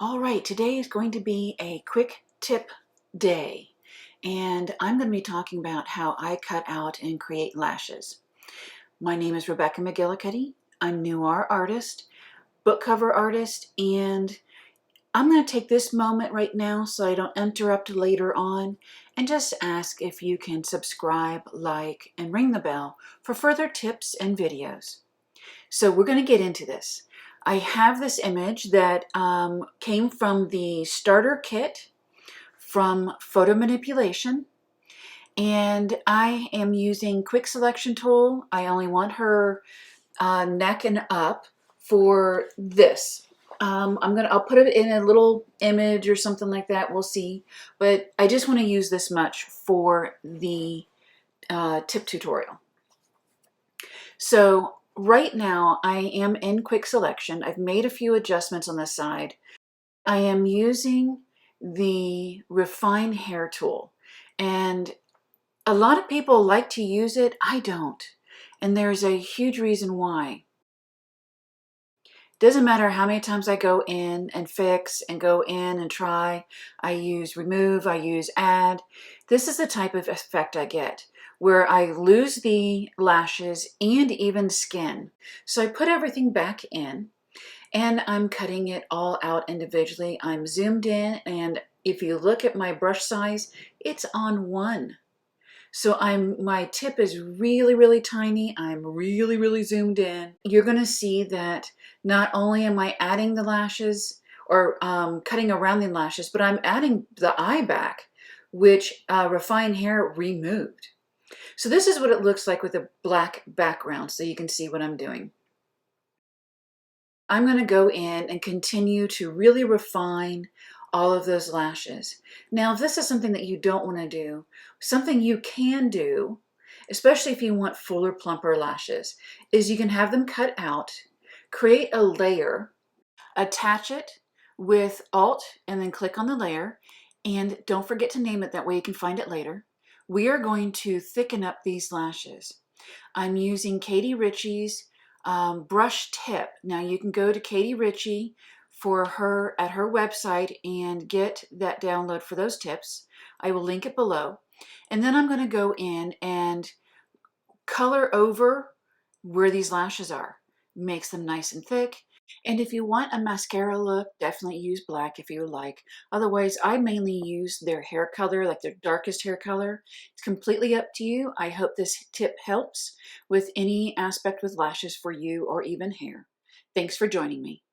All right, today is going to be a quick tip day, and I'm going to be talking about how I cut out and create lashes. My name is Rebecca McGillicuddy. I'm NoirArtist, book cover artist, and I'm going to take this moment right now so I don't interrupt later on and just ask if you can subscribe, like, and ring the bell for further tips and videos. So we're going to get into this. I have this image that came from the starter kit from Photo Manipulation, and I am using quick selection tool. I only want her neck and up for this. I'll put it in a little image or something like that. We'll see. But I just want to use this much for the tip tutorial. So right now I am in quick selection. I've made a few adjustments on this side. I am using the refine hair tool, and a lot of people like to use it. I don't, and there's a huge reason why. Doesn't matter how many times I go in and fix and go in and try. I use remove, I use add. This is the type of effect I get where I lose the lashes and even skin. So I put everything back in and I'm cutting it all out individually. I'm zoomed in, and if you look at my brush size, it's on 1. So my tip is really, really tiny. I'm really, really zoomed in. You're going to see that not only am I adding the lashes or cutting around the lashes, but I'm adding the eye back, which refined hair removed. So this is what it looks like with a black background, so you can see what I'm doing. I'm going to go in and continue to really refine all of those lashes. Now, if this is something that you don't want to do, something you can do, especially if you want fuller, plumper lashes, is you can have them cut out, create a layer, attach it with Alt, and then click on the layer, and don't forget to name it, that way you can find it later. We are going to thicken up these lashes. I'm using Katie Ritchie's brush tip. Now you can go to Katie Ritchie for her at her website and get that download for those tips. I will link it below. And then I'm going to go in and color over where these lashes are. Makes them nice and thick. And if you want a mascara look, definitely use black if you like. Otherwise, I mainly use their hair color, like their darkest hair color. It's completely up to you. I hope this tip helps with any aspect with lashes for you or even hair. Thanks for joining me.